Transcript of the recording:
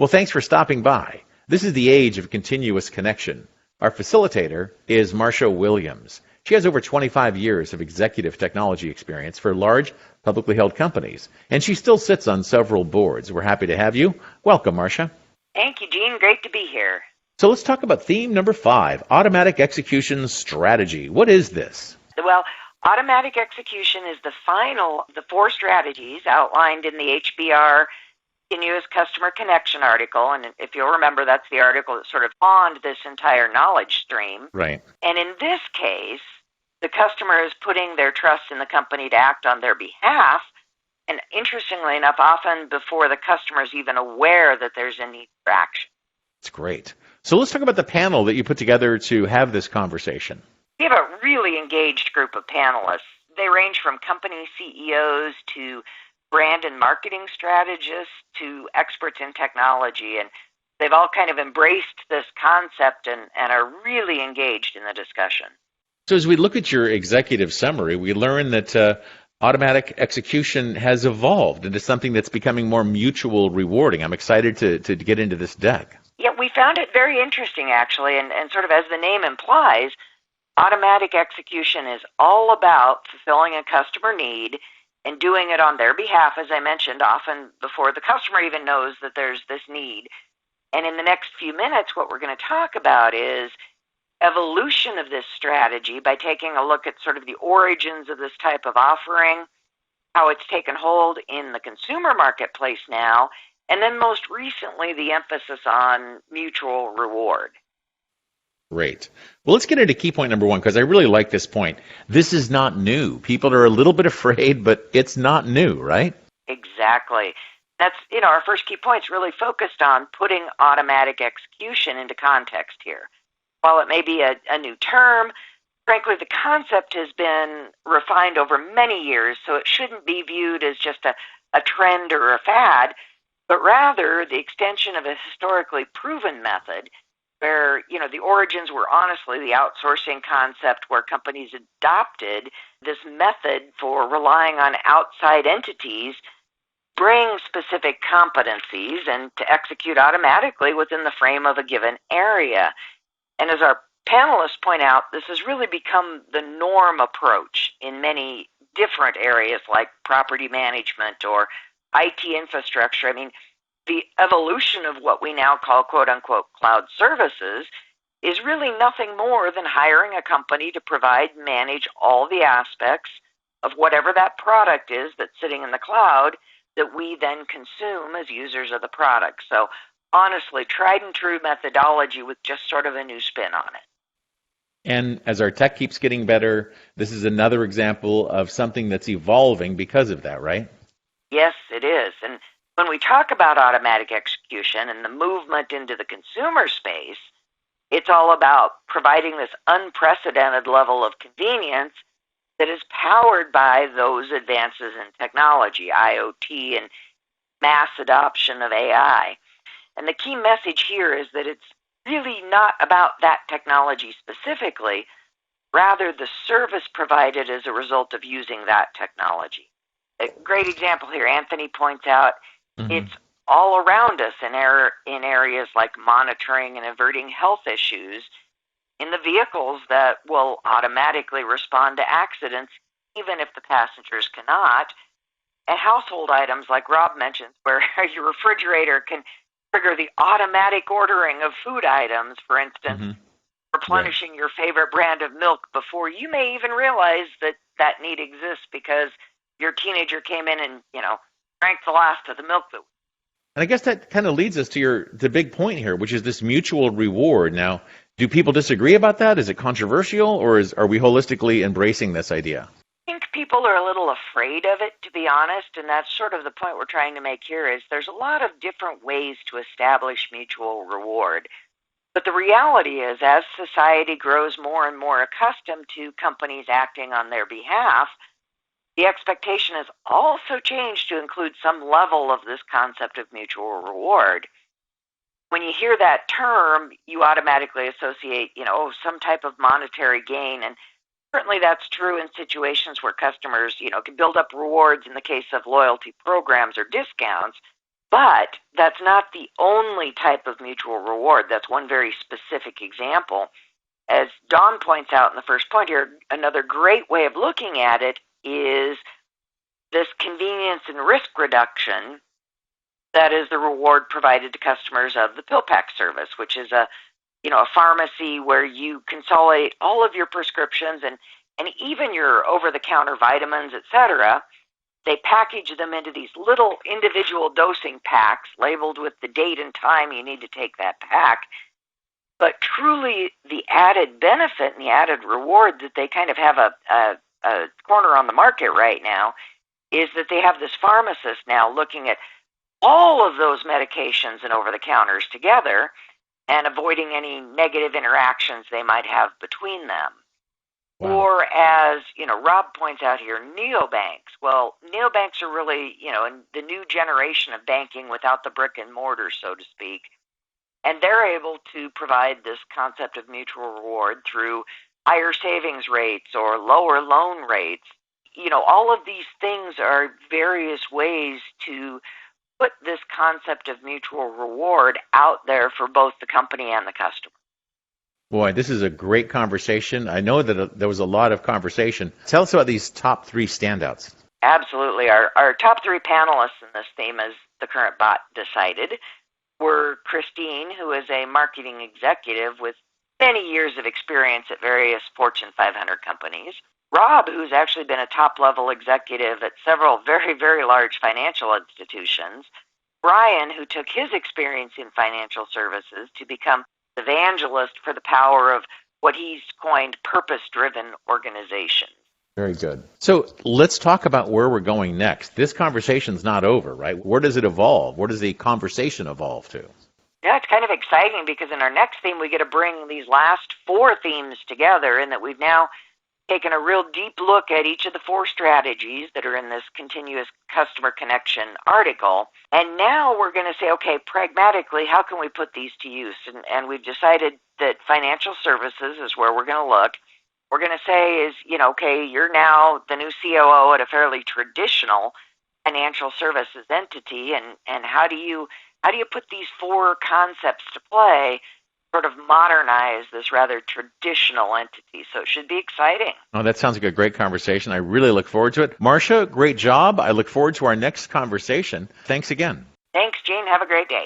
Well, thanks for stopping by. This is the age of continuous connection. Our facilitator is Marcia Williams. She has over 25 years of executive technology experience for large, publicly held companies, and she still sits on several boards. We're happy to have you. Welcome, Marcia. Thank you, Gene. Great to be here. So let's talk about theme number 5, automatic execution strategy. What is this? Well, automatic execution is the final of the 4 strategies outlined in the HBR Continuous Customer Connection article. And if you'll remember, that's the article that sort of spawned this entire knowledge stream. Right. And in this case, the customer is putting their trust in the company to act on their behalf. And interestingly enough, often before the customer is even aware that there's a need for action. That's great. So let's talk about the panel that you put together to have this conversation. We have a really engaged group of panelists. They range from company CEOs to brand and marketing strategists to experts in technology, and they've all kind of embraced this concept and are really engaged in the discussion. So as we look at your executive summary, we learn that automatic execution has evolved into something that's becoming more mutual rewarding. I'm excited to get into this deck. Yeah, we found it very interesting, actually, and sort of as the name implies, automatic execution is all about fulfilling a customer need and doing it on their behalf, as I mentioned, often before the customer even knows that there's this need. And in the next few minutes, what we're going to talk about is evolution of this strategy by taking a look at sort of the origins of this type of offering, how it's taken hold in the consumer marketplace now, and then most recently the emphasis on mutual reward. Great. Well, let's get into key point number 1, because I really like this point. This is not new. People are a little bit afraid, but it's not new, right? Exactly. That's, our first key point is really focused on putting automatic execution into context here. While it may be a new term, frankly, the concept has been refined over many years, so it shouldn't be viewed as just a trend or a fad, but rather the extension of a historically proven method where, the origins were honestly the outsourcing concept where companies adopted this method for relying on outside entities, bring specific competencies, and to execute automatically within the frame of a given area. And as our panelists point out, this has really become the norm approach in many different areas like property management or IT infrastructure. I mean, the evolution of what we now call quote-unquote cloud services is really nothing more than hiring a company to provide and manage all the aspects of whatever that product is that's sitting in the cloud that we then consume as users of the product. So honestly, tried and true methodology with just sort of a new spin on it. And as our tech keeps getting better, this is another example of something that's evolving because of that, right? Yes, it is. And when we talk about automatic execution and the movement into the consumer space, it's all about providing this unprecedented level of convenience that is powered by those advances in technology, IoT, and mass adoption of AI. And the key message here is that it's really not about that technology specifically, rather the service provided as a result of using that technology. A great example here, Anthony points out, it's all around us in areas like monitoring and averting health issues, in the vehicles that will automatically respond to accidents even if the passengers cannot, and household items like Rob mentioned, where your refrigerator can trigger the automatic ordering of food items, for instance, replenishing your favorite brand of milk before you may even realize that need exists because your teenager came in and, drank the last of the milk. And I guess that kind of leads us to the big point here, which is this mutual reward. Now, do people disagree about that? Is it controversial, or are we holistically embracing this idea? I think people are a little afraid of it, to be honest, and that's sort of the point we're trying to make here is there's a lot of different ways to establish mutual reward. But the reality is, as society grows more and more accustomed to companies acting on their behalf, the expectation has also changed to include some level of this concept of mutual reward. When you hear that term, you automatically associate, some type of monetary gain, and certainly that's true in situations where customers, can build up rewards in the case of loyalty programs or discounts, But that's not the only type of mutual reward. That's one very specific example. As Dawn points out in the first point here, another great way of looking at it is this convenience and risk reduction that is the reward provided to customers of the PillPack service, which is a pharmacy where you consolidate all of your prescriptions and even your over-the-counter vitamins, etc. They package them into these little individual dosing packs labeled with the date and time you need to take that pack. But truly, the added benefit and the added reward that they kind of have a corner on the market right now is that they have this pharmacist now looking at all of those medications and over-the-counters together and avoiding any negative interactions they might have between them. Wow. Or as, Rob points out here, neobanks. Well, neobanks are really, in the new generation of banking without the brick and mortar, so to speak. And they're able to provide this concept of mutual reward through higher savings rates or lower loan rates. All of these things are various ways to put this concept of mutual reward out there for both the company and the customer. Boy, this is a great conversation. I know that there was a lot of conversation. Tell us about these top 3 standouts. Absolutely. Our top 3 panelists in this theme, as the current bot decided, were Christine, who is a marketing executive with many years of experience at various Fortune 500 companies. Rob, who's actually been a top-level executive at several very, very large financial institutions. Brian, who took his experience in financial services to become evangelist for the power of what he's coined purpose-driven organizations. Very good. So let's talk about where we're going next. This conversation's not over, right? Where does it evolve? Where does the conversation evolve to? Yeah, it's kind of exciting because in our next theme, we get to bring these last 4 themes together, and that we've now taken a real deep look at each of the 4 strategies that are in this continuous customer connection article. And now we're going to say, okay, pragmatically, how can we put these to use? And we've decided that financial services is where we're going to look. We're going to say is, okay, you're now the new COO at a fairly traditional financial services entity, and how do you put these 4 concepts to play, sort of modernize this rather traditional entity? So it should be exciting. Oh, that sounds like a great conversation. I really look forward to it. Marcia, great job. I look forward to our next conversation. Thanks again. Thanks, Gene. Have a great day.